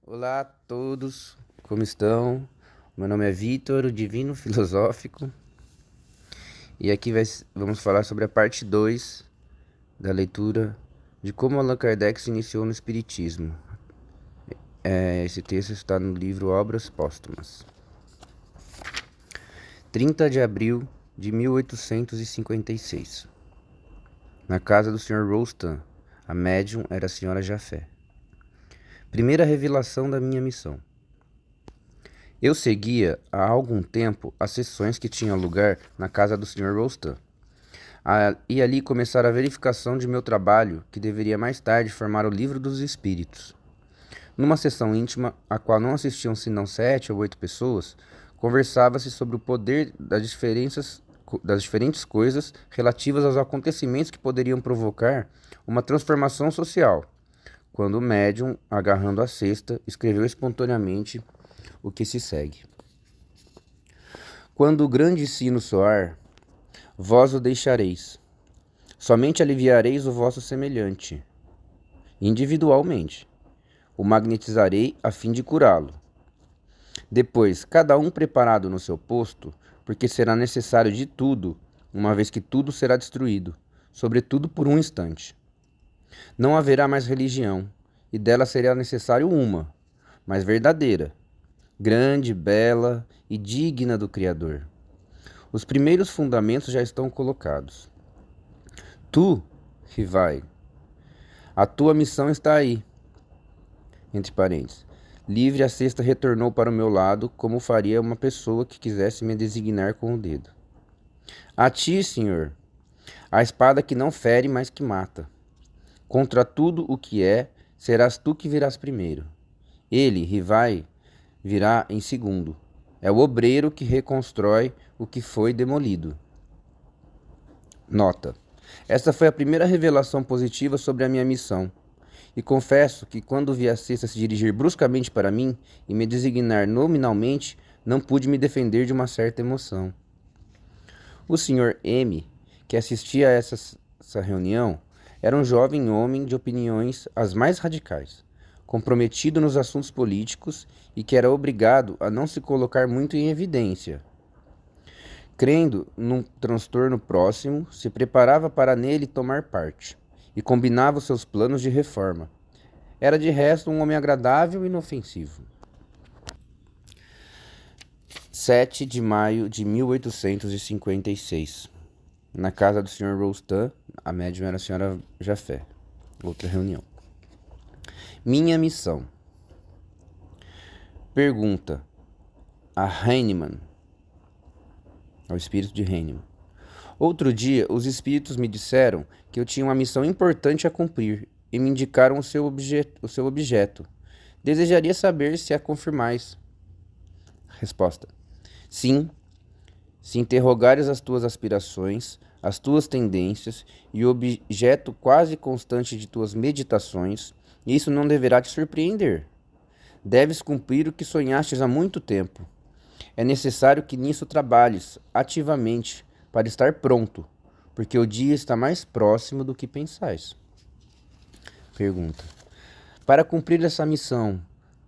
Olá a todos, como estão? Meu nome é Vitor, o Divino Filosófico, e aqui vamos falar sobre a parte 2 da leitura de como Allan Kardec se iniciou no Espiritismo. Esse texto está no livro Obras Póstumas. 30 de abril de 1856. Na casa do Sr. Rostand, a médium era a Sra. Jafé. Primeira revelação da minha missão. Eu seguia há algum tempo as sessões que tinham lugar na casa do Sr. Rostand, e ali começar a verificação de meu trabalho, que deveria mais tarde formar o Livro dos Espíritos. Numa sessão íntima, a qual não assistiam senão 7 ou 8 pessoas, conversava-se sobre o poder das diferentes coisas relativas aos acontecimentos que poderiam provocar uma transformação social, quando o médium, agarrando a cesta, escreveu espontaneamente o que se segue. Quando o grande sino soar, vós o deixareis. Somente aliviareis o vosso semelhante, individualmente. O magnetizarei a fim de curá-lo. Depois, cada um preparado no seu posto, porque será necessário de tudo, uma vez que tudo será destruído, sobretudo por um instante. Não haverá mais religião, e dela será necessário uma, mas verdadeira, grande, bela e digna do Criador. Os primeiros fundamentos já estão colocados. Tu, Rivai, a tua missão está aí. Entre parênteses. Livre, a cesta retornou para o meu lado, como faria uma pessoa que quisesse me designar com o dedo. A ti, Senhor, a espada que não fere, mas que mata. Contra tudo o que é, serás tu que virás primeiro. Ele, Rivai, virá em segundo. É o obreiro que reconstrói o que foi demolido. Nota. Esta foi a primeira revelação positiva sobre a minha missão. E confesso que quando vi a cesta se dirigir bruscamente para mim e me designar nominalmente, não pude me defender de uma certa emoção. O Sr. M., que assistia a essa reunião, era um jovem homem de opiniões as mais radicais, comprometido nos assuntos políticos e que era obrigado a não se colocar muito em evidência. Crendo num transtorno próximo, se preparava para nele tomar parte e combinava os seus planos de reforma. Era de resto um homem agradável e inofensivo. 7 de maio de 1856. Na casa do Sr. Rostand, a médium era a Sra. Jafé. Outra reunião. Minha missão. Pergunta a Heinemann, ao espírito de Heinemann. Outro dia, os espíritos me disseram que eu tinha uma missão importante a cumprir e me indicaram o seu objeto. Desejaria saber se a confirmais. Resposta. Sim, se interrogares as tuas aspirações, as tuas tendências e o objeto quase constante de tuas meditações, isso não deverá te surpreender. Deves cumprir o que sonhastes há muito tempo. É necessário que nisso trabalhes ativamente para estar pronto, porque o dia está mais próximo do que pensais. Pergunta. Para cumprir essa missão,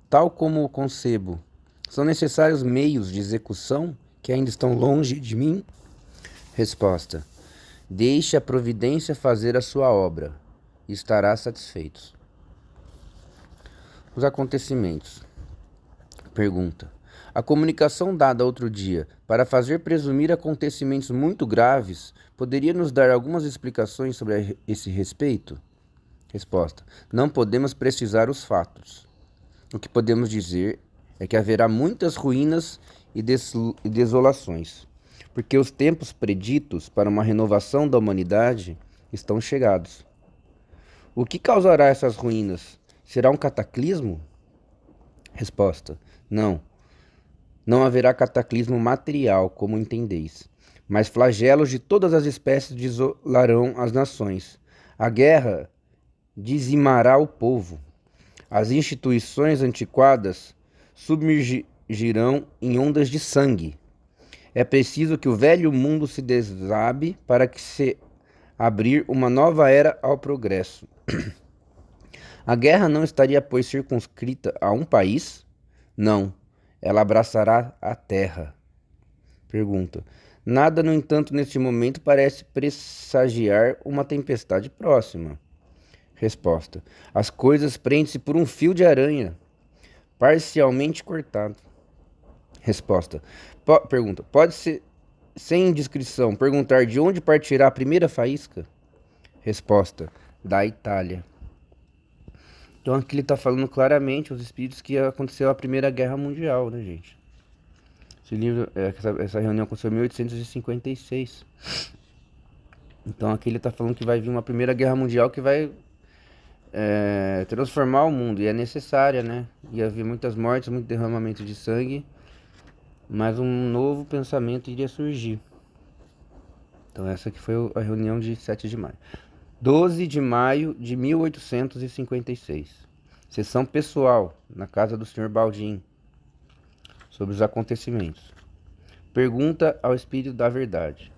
tal como o concebo, são necessários meios de execução que ainda estão longe de mim? Resposta. Deixe a providência fazer a sua obra, e estará satisfeito. Os acontecimentos. Pergunta. A comunicação dada outro dia para fazer presumir acontecimentos muito graves poderia nos dar algumas explicações sobre esse respeito? Resposta. Não podemos precisar os fatos. O que podemos dizer é que haverá muitas ruínas e desolações, porque os tempos preditos para uma renovação da humanidade estão chegados. O que causará essas ruínas? Será um cataclismo? Resposta. Não. Não haverá cataclismo material, como entendeis, mas flagelos de todas as espécies desolarão as nações. A guerra dizimará o povo. As instituições antiquadas submergirão em ondas de sangue. É preciso que o velho mundo se desabe para que se abrir uma nova era ao progresso. A guerra não estaria, pois, circunscrita a um país? Não, ela abraçará a terra. Pergunta. Nada, no entanto, neste momento parece pressagiar uma tempestade próxima. Resposta. As coisas prendem-se por um fio de aranha, parcialmente cortado. Resposta. Pergunta. Pode-se, sem indiscrição, perguntar de onde partirá a primeira faísca? Resposta. Da Itália. Então aqui ele está falando claramente os espíritos que aconteceu a Primeira Guerra Mundial, né, gente? Esse livro, essa reunião aconteceu em 1856. Então aqui ele está falando que vai vir uma Primeira Guerra Mundial que vai transformar o mundo, e é necessária, né? Ia haver muitas mortes, muito derramamento de sangue, mas um novo pensamento iria surgir. Então essa aqui foi a reunião de 7 de maio. 12 de maio de 1856. Sessão pessoal, na casa do Sr. Baldin, sobre os acontecimentos. Pergunta ao Espírito da Verdade.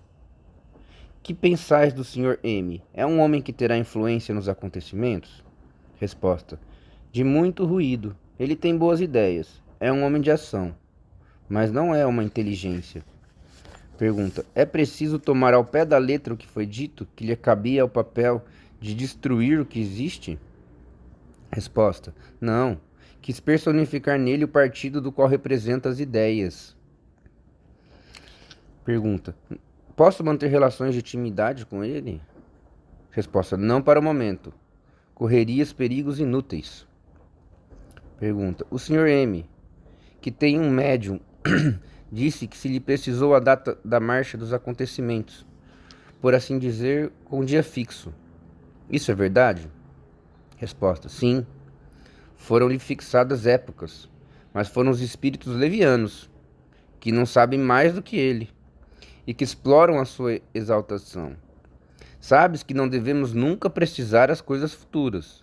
Que pensais do Sr. M? É um homem que terá influência nos acontecimentos? Resposta. De muito ruído. Ele tem boas ideias. É um homem de ação, mas não é uma inteligência. Pergunta. É preciso tomar ao pé da letra o que foi dito, que lhe cabia ao papel de destruir o que existe? Resposta. Não. Quis personificar nele o partido do qual representa as ideias. Pergunta. Posso manter relações de intimidade com ele? Resposta. Não para o momento. Correrias perigos inúteis. Pergunta. O Sr. M, que tem um médium, disse que se lhe precisou a data da marcha dos acontecimentos, por assim dizer, com um dia fixo. Isso é verdade? Resposta. Sim. Foram-lhe fixadas épocas, mas foram os espíritos levianos, que não sabem mais do que ele, e que exploram a sua exaltação. Sabes que não devemos nunca precisar as coisas futuras.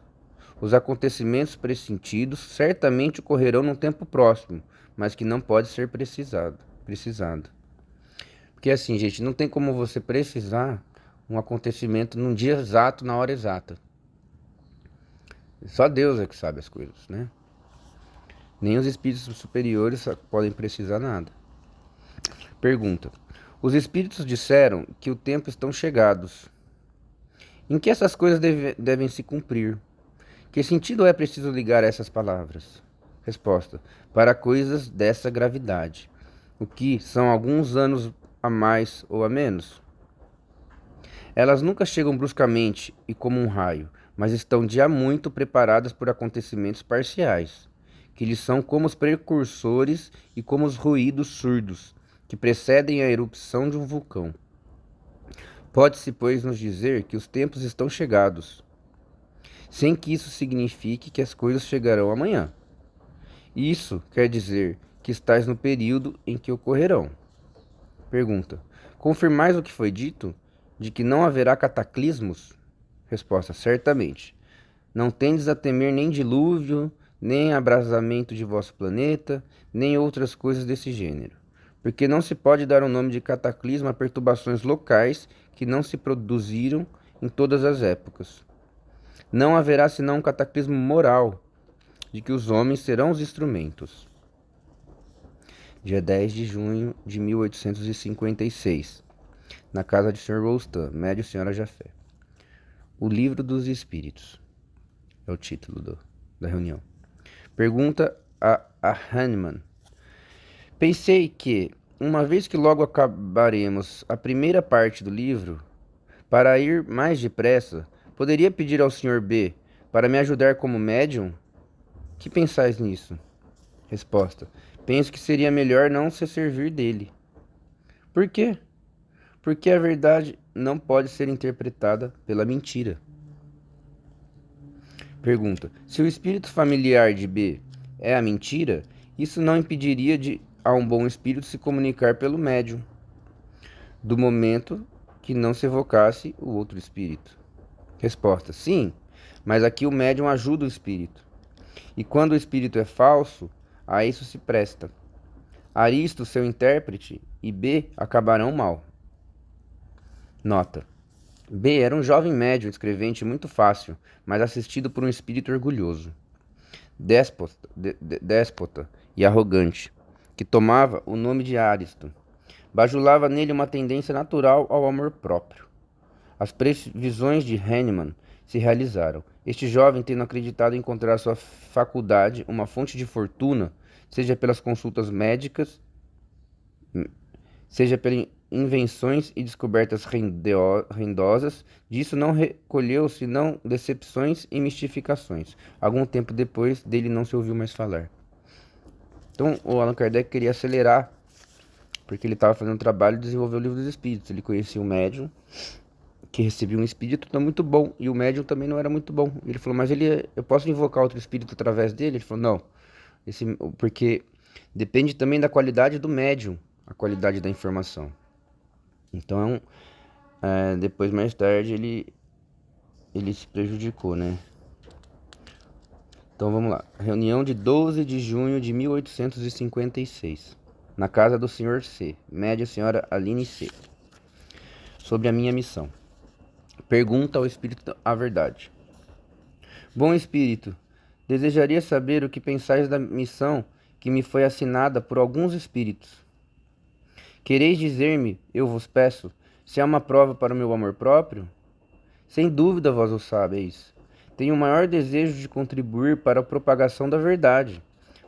Os acontecimentos pressentidos certamente ocorrerão num tempo próximo, mas que não pode ser precisado. Porque assim, gente, não tem como você precisar um acontecimento num dia exato, na hora exata. Só Deus é que sabe as coisas, né? Nem os espíritos superiores podem precisar nada. Pergunta. Os espíritos disseram que o tempo estão chegados. Em que essas coisas devem se cumprir? Que sentido é preciso ligar a essas palavras? Resposta. Para coisas dessa gravidade. O que são alguns anos a mais ou a menos? Elas nunca chegam bruscamente e como um raio, mas estão de há muito preparadas por acontecimentos parciais, que lhes são como os precursores e como os ruídos surdos, que precedem a erupção de um vulcão. Pode-se, pois, nos dizer que os tempos estão chegados, sem que isso signifique que as coisas chegarão amanhã. Isso quer dizer que estais no período em que ocorrerão. Pergunta. Confirmais o que foi dito, de que não haverá cataclismos? Resposta. Certamente. Não tendes a temer nem dilúvio, nem abrasamento de vosso planeta, nem outras coisas desse gênero. Porque não se pode dar o nome de cataclismo a perturbações locais que não se produziram em todas as épocas. Não haverá senão um cataclismo moral, de que os homens serão os instrumentos. Dia 10 de junho de 1856. Na casa de Sr. Roustan, médio Sra. Jafé. O Livro dos Espíritos. É o título da reunião. Pergunta a Hahnemann. Pensei que, uma vez que logo acabaremos a primeira parte do livro, para ir mais depressa, poderia pedir ao Sr. B para me ajudar como médium? Que pensais nisso? Resposta. Penso que seria melhor não se servir dele. Por quê? Porque a verdade não pode ser interpretada pela mentira. Pergunta. Se o espírito familiar de B é a mentira, isso não impediria a um bom espírito se comunicar pelo médium, do momento que não se evocasse o outro espírito. Resposta. Sim, mas aqui o médium ajuda o espírito. E quando o espírito é falso, a isso se presta. Aristo, seu intérprete, e B acabarão mal. Nota. B. Era um jovem médio, escrevente muito fácil, mas assistido por um espírito orgulhoso, déspota e arrogante, que tomava o nome de Aristo. Bajulava nele uma tendência natural ao amor próprio. As previsões de Hahnemann se realizaram. Este jovem, tendo acreditado encontrar sua faculdade uma fonte de fortuna, seja pelas consultas médicas, seja pelas invenções e descobertas rendosas, disso não recolheu senão decepções e mistificações. Algum tempo depois, dele não se ouviu mais falar. Então, o Allan Kardec queria acelerar, porque ele estava fazendo um trabalho de desenvolver o livro dos espíritos. Ele conhecia um médium que recebia um espírito não muito bom, e o médium também não era muito bom. Ele falou, mas eu posso invocar outro espírito através dele? Ele falou, não, porque depende também da qualidade do médium, a qualidade da informação. Então, depois, mais tarde, ele se prejudicou, né? Então, vamos lá. Reunião de 12 de junho de 1856. Na casa do Sr. C, média senhora Aline C. Sobre a minha missão. Pergunta ao Espírito a verdade. Bom Espírito, desejaria saber o que pensais da missão que me foi assinada por alguns espíritos. Quereis dizer-me, eu vos peço, se há uma prova para o meu amor próprio? Sem dúvida vós o sabeis. Tenho o maior desejo de contribuir para a propagação da verdade,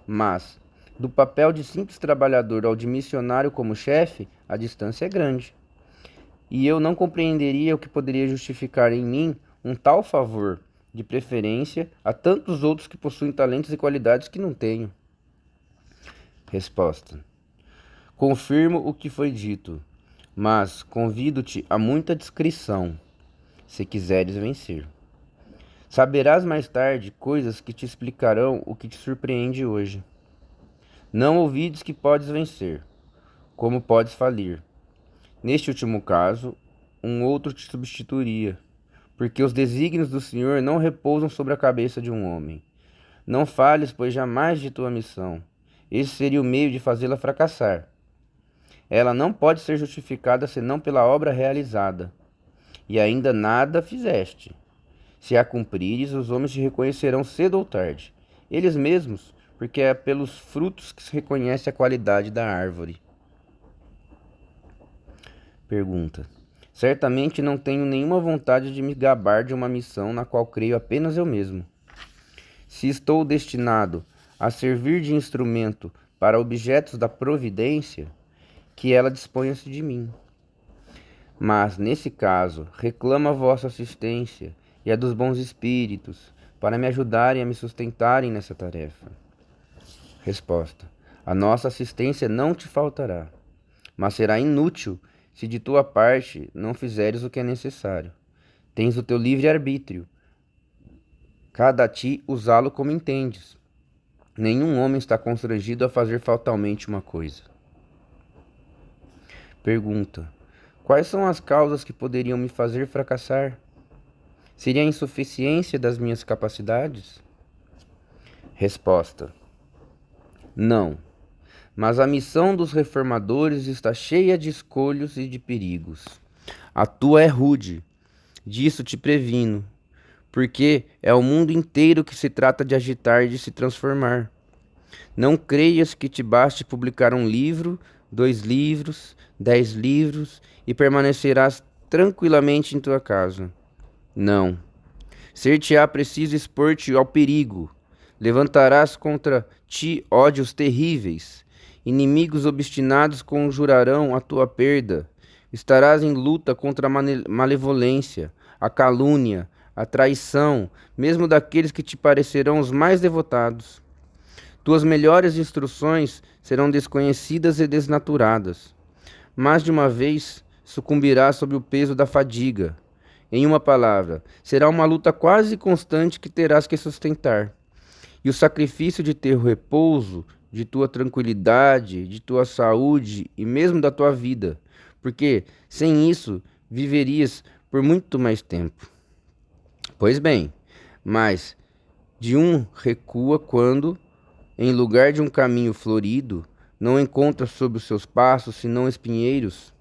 mas, do papel de simples trabalhador ao de missionário como chefe, a distância é grande. E eu não compreenderia o que poderia justificar em mim um tal favor, de preferência a tantos outros que possuem talentos e qualidades que não tenho. Resposta. Confirmo o que foi dito, mas convido-te a muita discrição, se quiseres vencer. Saberás mais tarde coisas que te explicarão o que te surpreende hoje. Não ouvides que podes vencer, como podes falir. Neste último caso, um outro te substituiria, porque os desígnios do Senhor não repousam sobre a cabeça de um homem. Não fales, pois, jamais de tua missão. Esse seria o meio de fazê-la fracassar. Ela não pode ser justificada senão pela obra realizada. E ainda nada fizeste. Se a cumprires, os homens te reconhecerão cedo ou tarde. Eles mesmos, porque é pelos frutos que se reconhece a qualidade da árvore. Pergunta. Certamente não tenho nenhuma vontade de me gabar de uma missão na qual creio apenas eu mesmo. Se estou destinado a servir de instrumento para objetos da providência, que ela disponha-se de mim. Mas, nesse caso, reclamo a vossa assistência e a dos bons espíritos, para me ajudarem a me sustentarem nessa tarefa. Resposta. A nossa assistência não te faltará, mas será inútil se de tua parte não fizeres o que é necessário. Tens o teu livre-arbítrio. Cada a ti usá-lo como entendes. Nenhum homem está constrangido a fazer fatalmente uma coisa. Pergunta. Quais são as causas que poderiam me fazer fracassar? Seria a insuficiência das minhas capacidades? Resposta. Não. Mas a missão dos reformadores está cheia de escolhos e de perigos. A tua é rude, disso te previno, porque é o mundo inteiro que se trata de agitar e de se transformar. Não creias que te baste publicar um livro, 2 livros, 10 livros e permanecerás tranquilamente em tua casa. Não. Ser-te-á preciso expor-te ao perigo. Levantarás contra ti ódios terríveis. Inimigos obstinados conjurarão a tua perda. Estarás em luta contra a malevolência, a calúnia, a traição, mesmo daqueles que te parecerão os mais devotados. Tuas melhores instruções serão desconhecidas e desnaturadas. Mais de uma vez sucumbirás sob o peso da fadiga. Em uma palavra, será uma luta quase constante que terás que sustentar. E o sacrifício de ter o repouso, de tua tranquilidade, de tua saúde e mesmo da tua vida, porque sem isso viverias por muito mais tempo. Pois bem, mas de um recua quando, em lugar de um caminho florido, não encontra sob os seus passos senão espinheiros,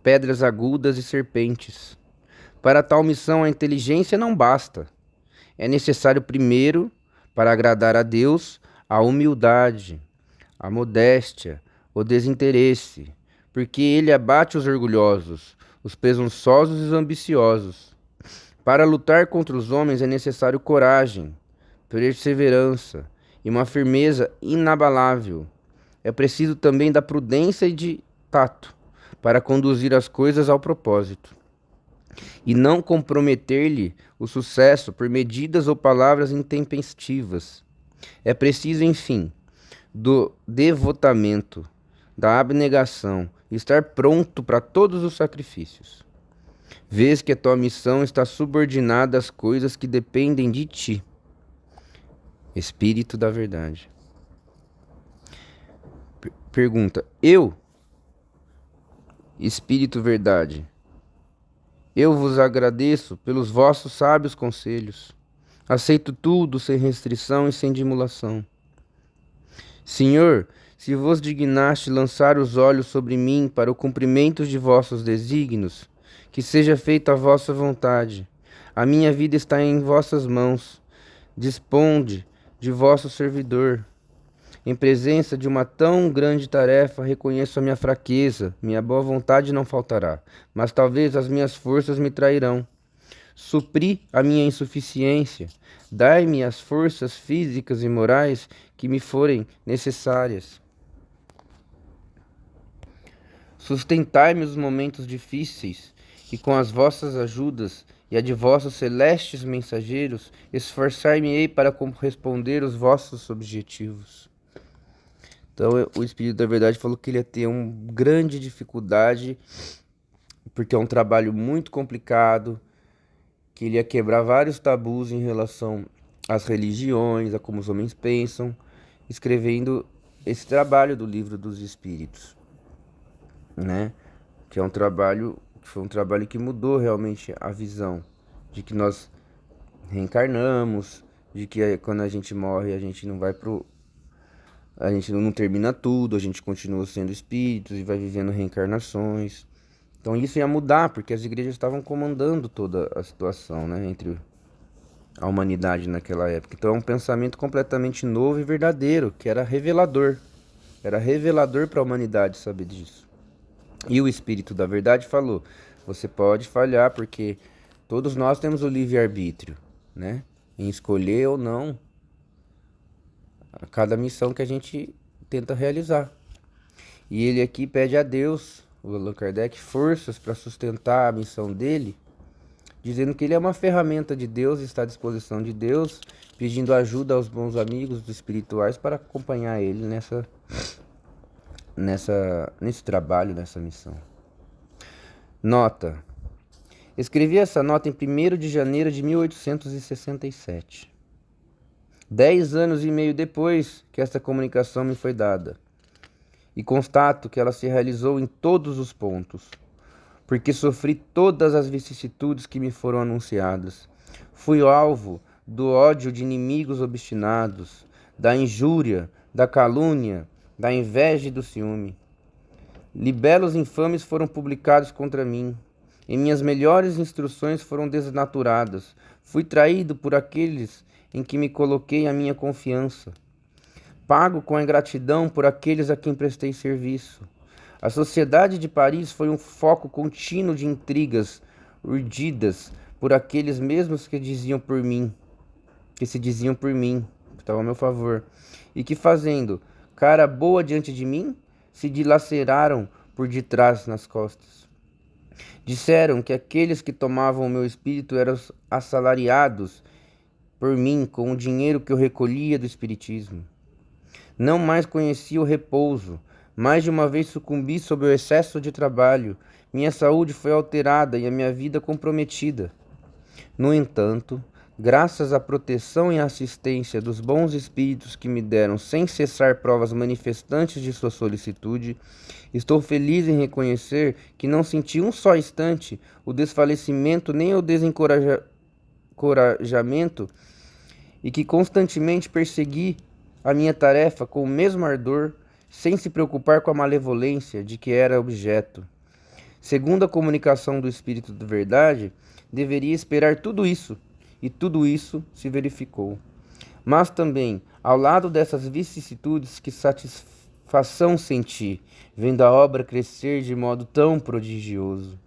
pedras agudas e serpentes. Para tal missão, a inteligência não basta. É necessário primeiro, para agradar a Deus, a humildade, a modéstia, o desinteresse, porque ele abate os orgulhosos, os presunçosos e os ambiciosos. Para lutar contra os homens é necessário coragem, perseverança e uma firmeza inabalável. É preciso também da prudência e de tato para conduzir as coisas ao propósito e não comprometer-lhe o sucesso por medidas ou palavras intempestivas. É preciso, enfim, do devotamento, da abnegação, estar pronto para todos os sacrifícios. Vês que a tua missão está subordinada às coisas que dependem de ti. Espírito da verdade. Pergunta: eu, Espírito verdade, eu vos agradeço pelos vossos sábios conselhos. Aceito tudo sem restrição e sem dimulação. Senhor, se vos dignaste lançar os olhos sobre mim para o cumprimento de vossos desígnios, que seja feita a vossa vontade. A minha vida está em vossas mãos. Disponde de vosso servidor. Em presença de uma tão grande tarefa, reconheço a minha fraqueza. Minha boa vontade não faltará, mas talvez as minhas forças me trairão. Supri a minha insuficiência. Dai-me as forças físicas e morais que me forem necessárias. Sustentai-me os momentos difíceis, e com as vossas ajudas e a de vossos celestes mensageiros, esforçar-me-ei para corresponder aos vossos objetivos. Então, o Espírito da Verdade falou que ele ia ter uma grande dificuldade, porque é um trabalho muito complicado, que ele ia quebrar vários tabus em relação às religiões, a como os homens pensam, escrevendo esse trabalho do Livro dos Espíritos, né? Que é um trabalho, foi um trabalho que mudou realmente a visão de que nós reencarnamos, de que quando a gente morre a gente não vai pro, a gente não termina tudo, a gente continua sendo espíritos e vai vivendo reencarnações. Então isso ia mudar, porque as igrejas estavam comandando toda a situação, né, entre a humanidade naquela época. Então é um pensamento completamente novo e verdadeiro, que era revelador. Era revelador para a humanidade saber disso. E o Espírito da Verdade falou: você pode falhar, porque todos nós temos o livre-arbítrio, né, em escolher ou não a cada missão que a gente tenta realizar. E ele aqui pede a Deus, o Allan Kardec, forças para sustentar a missão dele, dizendo que ele é uma ferramenta de Deus, está à disposição de Deus, pedindo ajuda aos bons amigos espirituais para acompanhar ele nesse trabalho, nessa missão. Nota. Escrevi essa nota em 1º de janeiro de 1867. 10 anos e meio depois que esta comunicação me foi dada. E constato que ela se realizou em todos os pontos, porque sofri todas as vicissitudes que me foram anunciadas. Fui alvo do ódio de inimigos obstinados, da injúria, da calúnia, da inveja e do ciúme. Libelos infames foram publicados contra mim, e minhas melhores instruções foram desnaturadas. Fui traído por aqueles em que me coloquei a minha confiança. Pago com a ingratidão por aqueles a quem prestei serviço. A sociedade de Paris foi um foco contínuo de intrigas urdidas por aqueles mesmos que se diziam por mim, que estavam a meu favor, e que, fazendo cara boa diante de mim, se dilaceraram por detrás nas costas. Disseram que aqueles que tomavam o meu espírito eram assalariados por mim com o dinheiro que eu recolhia do espiritismo. Não mais conhecia o repouso. Mais de uma vez sucumbi sob o excesso de trabalho. Minha saúde foi alterada e a minha vida comprometida. No entanto, graças à proteção e assistência dos bons espíritos que me deram sem cessar provas manifestantes de sua solicitude, estou feliz em reconhecer que não senti um só instante o desfalecimento nem o desencorajamento e que constantemente persegui a minha tarefa com o mesmo ardor, sem se preocupar com a malevolência de que era objeto. Segundo a comunicação do Espírito de Verdade, deveria esperar tudo isso, e tudo isso se verificou. Mas também, ao lado dessas vicissitudes, que satisfação senti, vendo a obra crescer de modo tão prodigioso.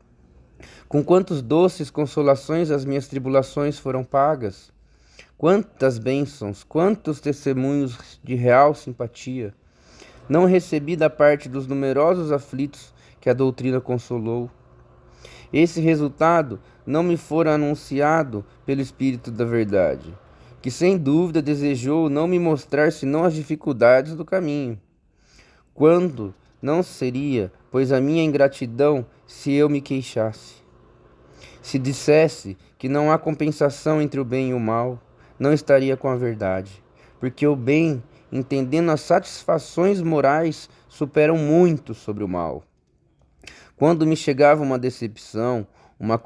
Com quantos doces consolações as minhas tribulações foram pagas! Quantas bênçãos, quantos testemunhos de real simpatia! Não recebi da parte dos numerosos aflitos que a doutrina consolou. Esse resultado não me fora anunciado pelo Espírito da Verdade, que sem dúvida desejou não me mostrar senão as dificuldades do caminho. Quando não seria, pois a minha ingratidão, se eu me queixasse? Se dissesse que não há compensação entre o bem e o mal, não estaria com a verdade, porque o bem, entendendo as satisfações morais, superam muito sobre o mal. Quando me chegava uma decepção, uma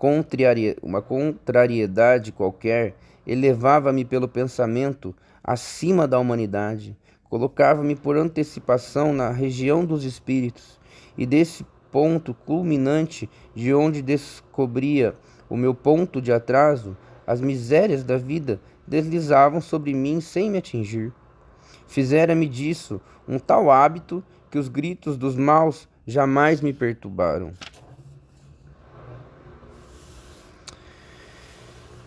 contrariedade qualquer, elevava-me pelo pensamento acima da humanidade, colocava-me por antecipação na região dos espíritos, e desse ponto culminante, de onde descobria o meu ponto de atraso, as misérias da vida deslizavam sobre mim sem me atingir. Fizera-me disso um tal hábito que os gritos dos maus jamais me perturbaram.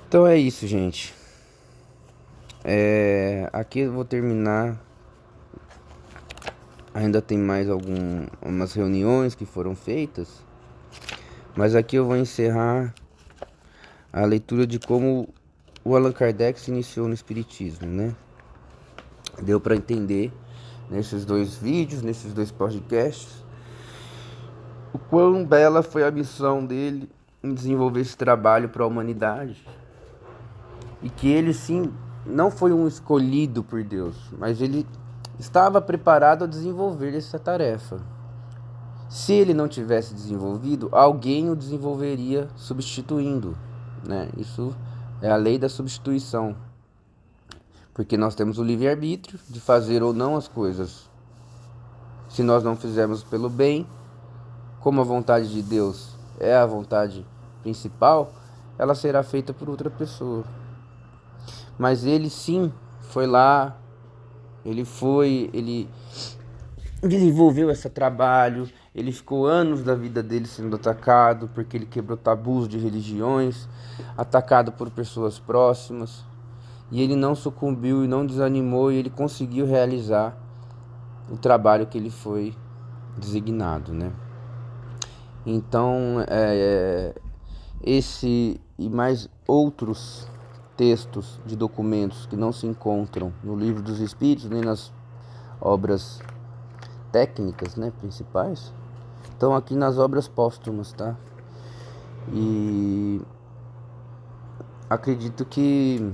Então é isso, gente. Aqui eu vou terminar. Ainda tem mais algumas reuniões que foram feitas, mas aqui eu vou encerrar a leitura de como o Allan Kardec se iniciou no Espiritismo, né? Deu para entender nesses 2 vídeos, nesses 2 podcasts, o quão bela foi a missão dele em desenvolver esse trabalho para a humanidade. E que ele, sim, não foi um escolhido por Deus, mas ele estava preparado a desenvolver essa tarefa. Se ele não tivesse desenvolvido, alguém o desenvolveria substituindo, né? Isso é a lei da substituição. Porque nós temos o livre-arbítrio de fazer ou não as coisas. Se nós não fizermos pelo bem, como a vontade de Deus é a vontade principal, ela será feita por outra pessoa. Mas ele sim foi lá, ele desenvolveu esse trabalho, ele ficou anos da vida dele sendo atacado, porque ele quebrou tabus de religiões, atacado por pessoas próximas, e ele não sucumbiu e não desanimou, e ele conseguiu realizar o trabalho que ele foi designado, né? Então, esse e mais outros textos de documentos que não se encontram no Livro dos Espíritos, nem nas obras técnicas, né, principais, estão aqui nas obras póstumas, tá? E acredito que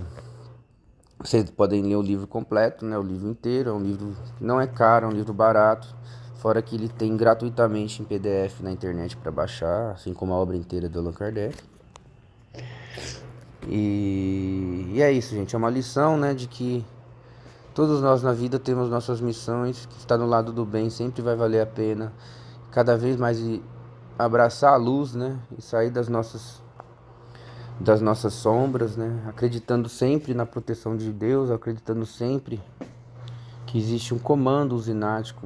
vocês podem ler o livro completo, né, o livro inteiro. É um livro que não é caro, é um livro barato, fora que ele tem gratuitamente em PDF na internet para baixar, assim como a obra inteira do Allan Kardec. E é isso, gente, é uma lição, né, de que todos nós na vida temos nossas missões, que estar no lado do bem sempre vai valer a pena, cada vez mais abraçar a luz, né, e sair das nossas sombras, né, acreditando sempre na proteção de Deus, acreditando sempre que existe um comando usinático,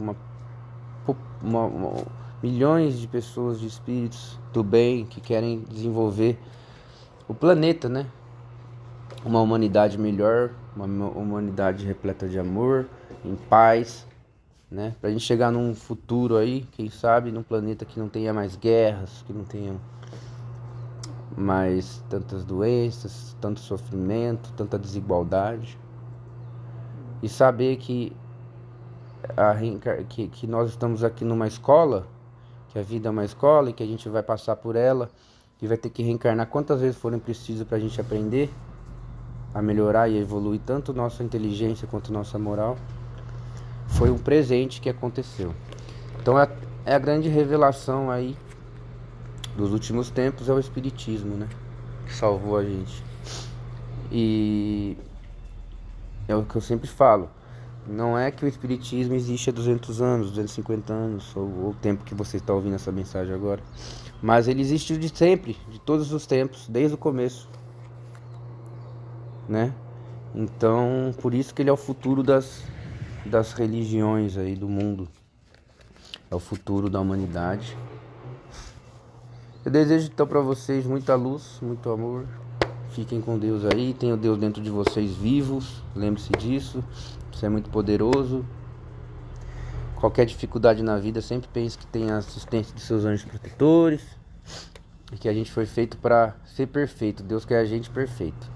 milhões de pessoas, de espíritos do bem que querem desenvolver o planeta, né, uma humanidade melhor, uma humanidade repleta de amor, em paz, né? Pra gente chegar num futuro aí, quem sabe, num planeta que não tenha mais guerras, que não tenha mais tantas doenças, tanto sofrimento, tanta desigualdade. E saber que que nós estamos aqui numa escola, que a vida é uma escola e que a gente vai passar por ela e vai ter que reencarnar quantas vezes forem preciso pra gente aprender a melhorar e evoluir tanto nossa inteligência quanto nossa moral. Foi um presente que aconteceu. Então é a grande revelação aí dos últimos tempos, é o Espiritismo, né, que salvou a gente. E é o que eu sempre falo, Não é que o espiritismo existe há 200 anos, 250 anos, ou o tempo que você está ouvindo essa mensagem agora. Mas ele existiu de sempre, de todos os tempos, desde o começo, né? Então, por isso que ele é o futuro das religiões aí do mundo. É o futuro da humanidade. Eu desejo então para vocês muita luz, muito amor. Fiquem com Deus aí, tenham Deus dentro de vocês vivos, lembre-se disso. Você é muito poderoso. Qualquer dificuldade na vida, sempre pense que tem a assistência dos seus anjos protetores e que a gente foi feito para ser perfeito. Deus quer a gente perfeito.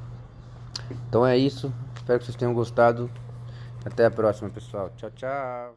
Então é isso. Espero que vocês tenham gostado. Até a próxima, pessoal. Tchau, tchau.